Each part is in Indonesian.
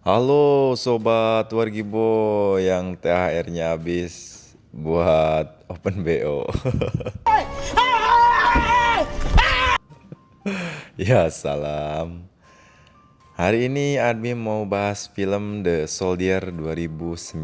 Halo sobat Wargibo yang THR-nya habis buat open BO. Ya salam. Hari ini admin mau bahas film The Soldier 2019.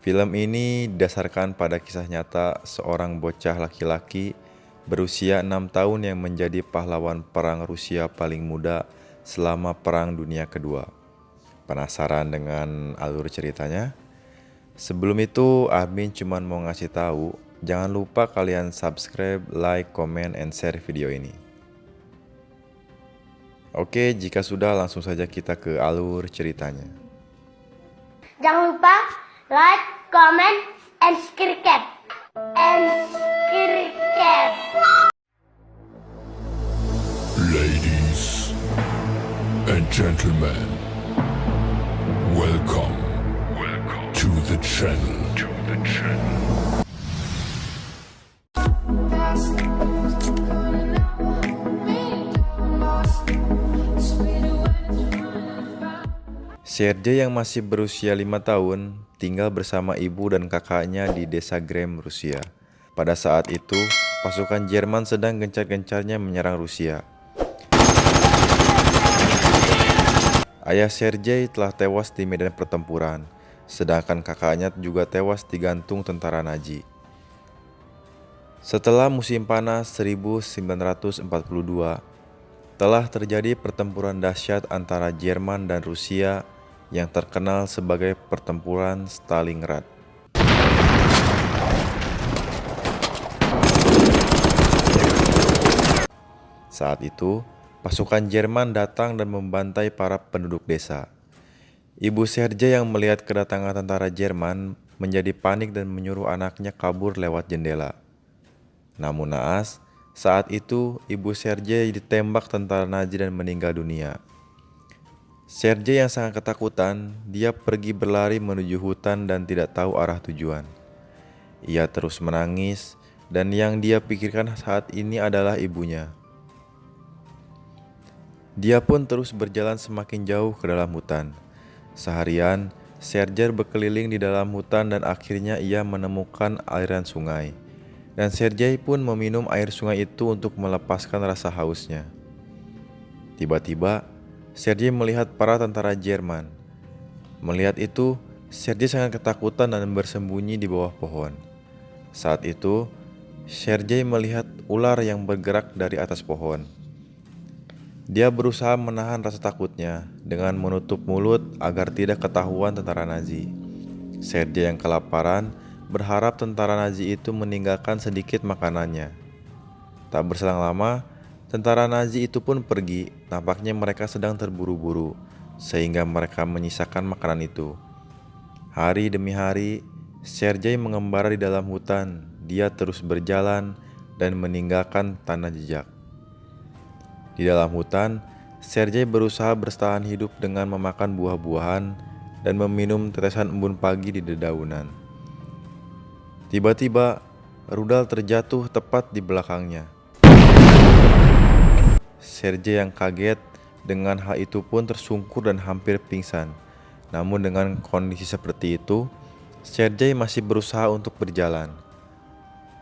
Film ini didasarkan pada kisah nyata seorang bocah laki-laki berusia 6 tahun yang menjadi pahlawan perang Rusia paling muda selama Perang Dunia Kedua. Penasaran dengan alur ceritanya? Sebelum itu, admin cuman mau ngasih tahu, jangan lupa kalian subscribe, like, comment, and share video ini. Oke, jika sudah langsung saja kita ke alur ceritanya. Jangan lupa like, comment, and subscribe. Ladies and gentlemen, welcome to the channel. Sergei yang masih berusia 5 tahun tinggal bersama ibu dan kakaknya di desa Grem, Rusia. Pada saat itu, pasukan Jerman sedang gencar-gencarnya menyerang Rusia. Ayah Sergei telah tewas di medan pertempuran, sedangkan kakaknya juga tewas digantung tentara Nazi. Setelah musim panas 1942, telah terjadi pertempuran dahsyat antara Jerman dan Rusia yang terkenal sebagai Pertempuran Stalingrad. Saat itu, pasukan Jerman datang dan membantai para penduduk desa. Ibu Sergei yang melihat kedatangan tentara Jerman menjadi panik dan menyuruh anaknya kabur lewat jendela. Namun naas, saat itu ibu Sergei ditembak tentara Nazi dan meninggal dunia. Sergei yang sangat ketakutan, dia pergi berlari menuju hutan dan tidak tahu arah tujuan. Ia terus menangis dan yang dia pikirkan saat ini adalah ibunya. Dia pun terus berjalan semakin jauh ke dalam hutan. Seharian, Sergei berkeliling di dalam hutan dan akhirnya ia menemukan aliran sungai. Dan Sergei pun meminum air sungai itu untuk melepaskan rasa hausnya. Tiba-tiba, Sergei melihat para tentara Jerman. Melihat itu, Sergei sangat ketakutan dan bersembunyi di bawah pohon. Saat itu, Sergei melihat ular yang bergerak dari atas pohon. Dia berusaha menahan rasa takutnya dengan menutup mulut agar tidak ketahuan tentara Nazi. Sergei yang kelaparan berharap tentara Nazi itu meninggalkan sedikit makanannya. Tak berselang lama, tentara Nazi itu pun pergi. Nampaknya mereka sedang terburu-buru, sehingga mereka menyisakan makanan itu. Hari demi hari, Sergei mengembara di dalam hutan. Dia terus berjalan dan meninggalkan tanah jejak. Di dalam hutan, Sergei berusaha bertahan hidup dengan memakan buah-buahan dan meminum tetesan embun pagi di dedaunan. Tiba-tiba, rudal terjatuh tepat di belakangnya. Sergei yang kaget dengan hal itu pun tersungkur dan hampir pingsan. Namun dengan kondisi seperti itu, Sergei masih berusaha untuk berjalan.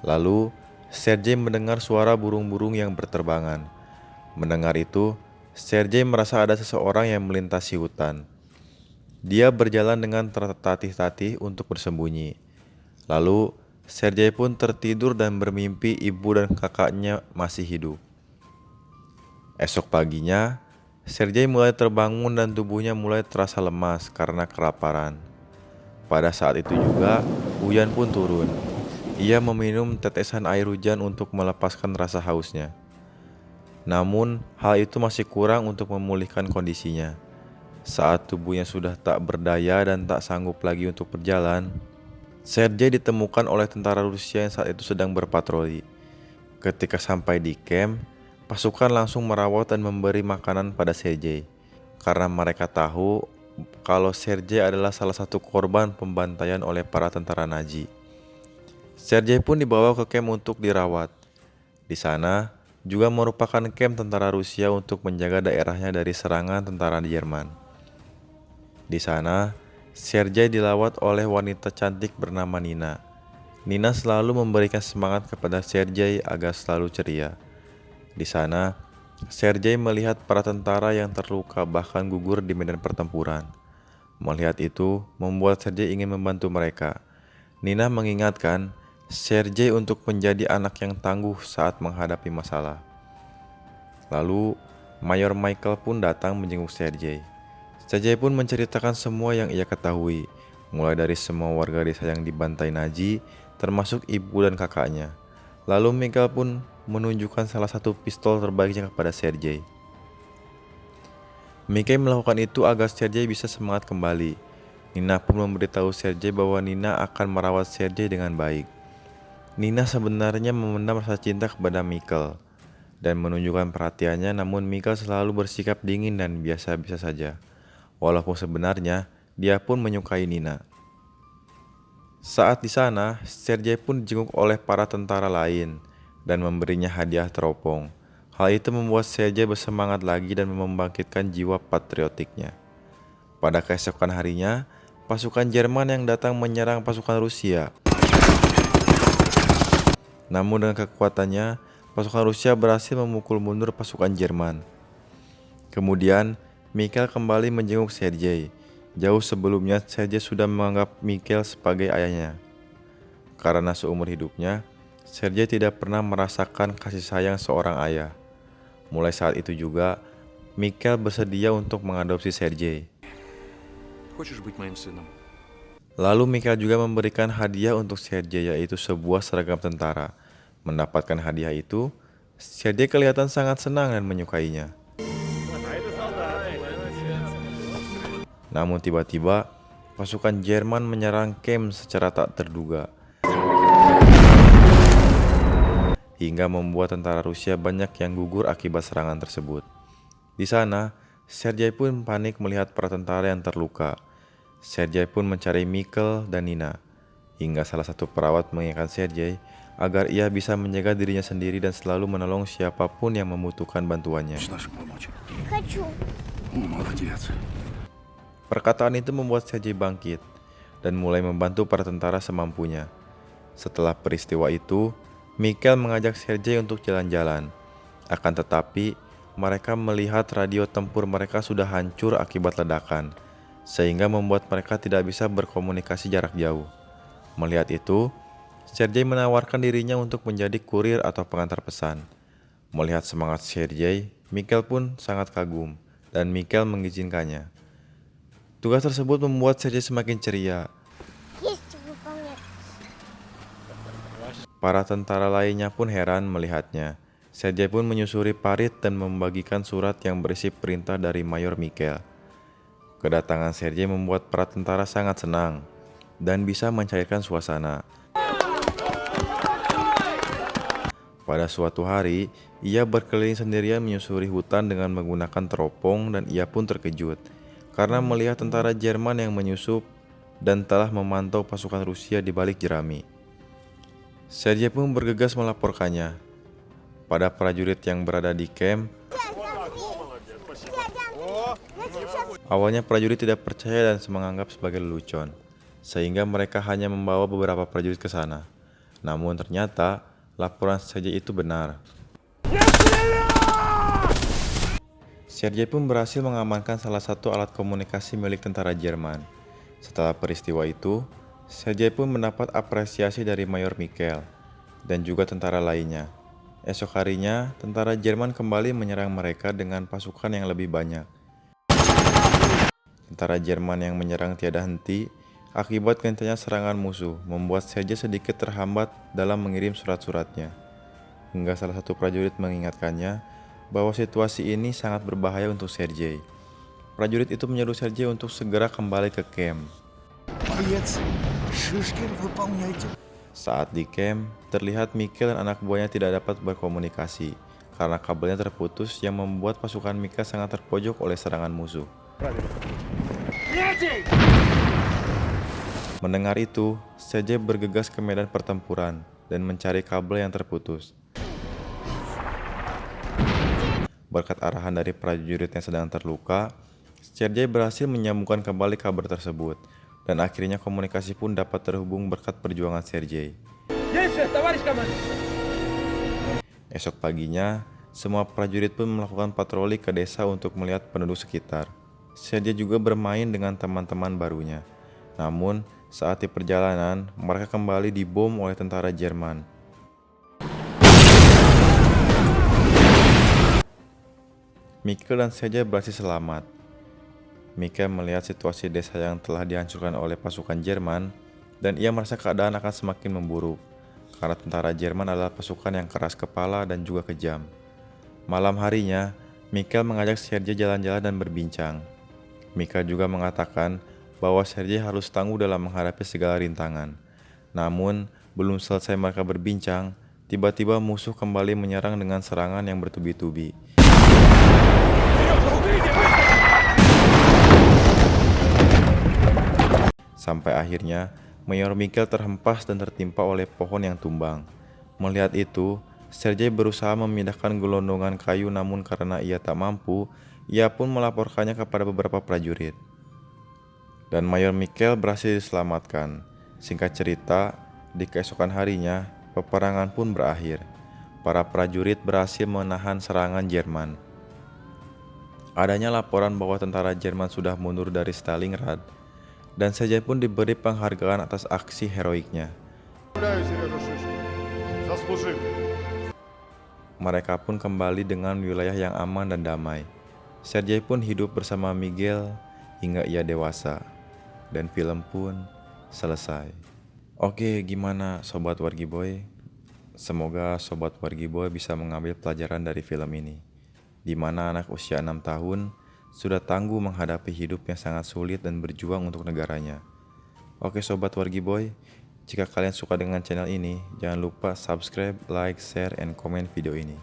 Lalu, Sergei mendengar suara burung-burung yang berterbangan. Mendengar itu, Sergei merasa ada seseorang yang melintasi hutan. Dia berjalan dengan tertatih-tatih untuk bersembunyi. Lalu, Sergei pun tertidur dan bermimpi ibu dan kakaknya masih hidup. Esok paginya, Sergei mulai terbangun dan tubuhnya mulai terasa lemas karena kelaparan. Pada saat itu juga, hujan pun turun. Ia meminum tetesan air hujan untuk melepaskan rasa hausnya. Namun, hal itu masih kurang untuk memulihkan kondisinya. Saat tubuhnya sudah tak berdaya dan tak sanggup lagi untuk berjalan, Sergei ditemukan oleh tentara Rusia yang saat itu sedang berpatroli. Ketika sampai di camp, pasukan langsung merawat dan memberi makanan pada Sergei. Karena mereka tahu kalau Sergei adalah salah satu korban pembantaian oleh para tentara Nazi. Sergei pun dibawa ke camp untuk dirawat. Di sana, juga merupakan kamp tentara Rusia untuk menjaga daerahnya dari serangan tentara Jerman. Di sana, Sergei dilawat oleh wanita cantik bernama Nina. Nina selalu memberikan semangat kepada Sergei agar selalu ceria. Di sana, Sergei melihat para tentara yang terluka bahkan gugur di medan pertempuran. Melihat itu, membuat Sergei ingin membantu mereka. Nina mengingatkan Sergei untuk menjadi anak yang tangguh saat menghadapi masalah. Lalu, Mayor Michael pun datang menjenguk Sergei. Sergei pun menceritakan semua yang ia ketahui, mulai dari semua warga desa yang dibantai Nazi, termasuk ibu dan kakaknya. Lalu Michael pun menunjukkan salah satu pistol terbaiknya kepada Sergei. Michael melakukan itu agar Sergei bisa semangat kembali. Nina pun memberitahu Sergei bahwa Nina akan merawat Sergei dengan baik. Nina sebenarnya memendam rasa cinta kepada Michael dan menunjukkan perhatiannya, namun Michael selalu bersikap dingin dan biasa-biasa saja. Walaupun sebenarnya dia pun menyukai Nina. Saat di sana, Sergei pun dijenguk oleh para tentara lain dan memberinya hadiah teropong. Hal itu membuat Sergei bersemangat lagi dan membangkitkan jiwa patriotiknya. Pada keesokan harinya, pasukan Jerman yang datang menyerang pasukan Rusia. Namun dengan kekuatannya, pasukan Rusia berhasil memukul mundur pasukan Jerman. Kemudian, Michael kembali menjenguk Sergei. Jauh sebelumnya, Sergei sudah menganggap Michael sebagai ayahnya. Karena seumur hidupnya, Sergei tidak pernah merasakan kasih sayang seorang ayah. Mulai saat itu juga, Michael bersedia untuk mengadopsi Sergei. Lalu Michael juga memberikan hadiah untuk Sergei, yaitu sebuah seragam tentara. Mendapatkan hadiah itu, Sergei kelihatan sangat senang dan menyukainya. Namun tiba-tiba, pasukan Jerman menyerang camp secara tak terduga, hingga membuat tentara Rusia banyak yang gugur akibat serangan tersebut. Di sana, Sergei pun panik melihat para tentara yang terluka. Sergei pun mencari Michael dan Nina, hingga salah satu perawat mengingatkan Sergei agar ia bisa menjaga dirinya sendiri dan selalu menolong siapapun yang membutuhkan bantuannya. Хочу. Perkataan itu membuat Sergei bangkit dan mulai membantu para tentara semampunya. Setelah peristiwa itu, Michael mengajak Sergei untuk jalan-jalan. Akan tetapi, mereka melihat radio tempur mereka sudah hancur akibat ledakan, sehingga membuat mereka tidak bisa berkomunikasi jarak jauh. Melihat itu, Sergei menawarkan dirinya untuk menjadi kurir atau pengantar pesan. Melihat semangat Sergei, Michael pun sangat kagum, dan Michael mengizinkannya. Tugas tersebut membuat Sergei semakin ceria. Есть выполнять. Para tentara lainnya pun heran melihatnya. Sergei pun menyusuri parit dan membagikan surat yang berisi perintah dari Mayor Michael. Kedatangan Sergei membuat para tentara sangat senang dan bisa mencairkan suasana. Pada suatu hari, ia berkeliling sendirian menyusuri hutan dengan menggunakan teropong dan ia pun terkejut karena melihat tentara Jerman yang menyusup dan telah memantau pasukan Rusia di balik jerami. Sergei pun bergegas melaporkannya pada prajurit yang berada di camp. Awalnya prajurit tidak percaya dan menganggap sebagai lelucon, sehingga mereka hanya membawa beberapa prajurit ke sana. Namun ternyata laporan Sergei itu benar. Sergei pun berhasil mengamankan salah satu alat komunikasi milik tentara Jerman. Setelah peristiwa itu, Sergei pun mendapat apresiasi dari Mayor Michael dan juga tentara lainnya. Esok harinya, tentara Jerman kembali menyerang mereka dengan pasukan yang lebih banyak. Tentara Jerman yang menyerang tiada henti akibat kencangnya serangan musuh membuat Sergei sedikit terhambat dalam mengirim surat-suratnya. Hingga salah satu prajurit mengingatkannya bahwa situasi ini sangat berbahaya untuk Sergei. Prajurit itu menyuruh Sergei untuk segera kembali ke camp. Saat di camp, terlihat Michael dan anak buahnya tidak dapat berkomunikasi karena kabelnya terputus yang membuat pasukan Michael sangat terpojok oleh serangan musuh. Mendengar itu, Sergei bergegas ke medan pertempuran dan mencari kabel yang terputus. Berkat arahan dari prajurit yang sedang terluka, Sergei berhasil menyambungkan kembali kabar tersebut, dan akhirnya komunikasi pun dapat terhubung berkat perjuangan Sergei. Esok paginya, semua prajurit pun melakukan patroli ke desa untuk melihat penduduk sekitar. Sergei juga bermain dengan teman-teman barunya. Namun, saat di perjalanan, mereka kembali dibom oleh tentara Jerman. Mikkel dan Sergei berhasil selamat. Mikkel melihat situasi desa yang telah dihancurkan oleh pasukan Jerman, dan ia merasa keadaan akan semakin memburuk, karena tentara Jerman adalah pasukan yang keras kepala dan juga kejam. Malam harinya, Mikkel mengajak Sergei jalan-jalan dan berbincang. Mikkel juga mengatakan bahwa Sergei harus tangguh dalam menghadapi segala rintangan. Namun, belum selesai mereka berbincang, tiba-tiba musuh kembali menyerang dengan serangan yang bertubi-tubi. Sampai akhirnya, Mayor Mikkel terhempas dan tertimpa oleh pohon yang tumbang. Melihat itu, Sergei berusaha memindahkan gelondongan kayu, namun karena ia tak mampu, ia pun melaporkannya kepada beberapa prajurit. Dan Mayor Mikkel berhasil diselamatkan. Singkat cerita, di keesokan harinya, peperangan pun berakhir. Para prajurit berhasil menahan serangan Jerman. Adanya laporan bahwa tentara Jerman sudah mundur dari Stalingrad, dan Sergei pun diberi penghargaan atas aksi heroiknya. Mereka pun kembali dengan wilayah yang aman dan damai. Sergei pun hidup bersama Miguel hingga ia dewasa, dan film pun selesai. Oke, gimana Sobat Wargi Boy? Semoga Sobat Wargi Boy bisa mengambil pelajaran dari film ini, di mana anak usia 6 tahun sudah tangguh menghadapi hidup yang sangat sulit dan berjuang untuk negaranya. Oke Sobat Wargi Boy, jika kalian suka dengan channel ini, jangan lupa subscribe, like, share, and komen video ini.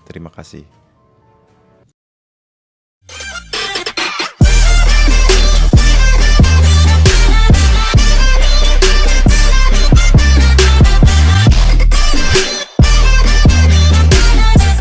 Terima kasih.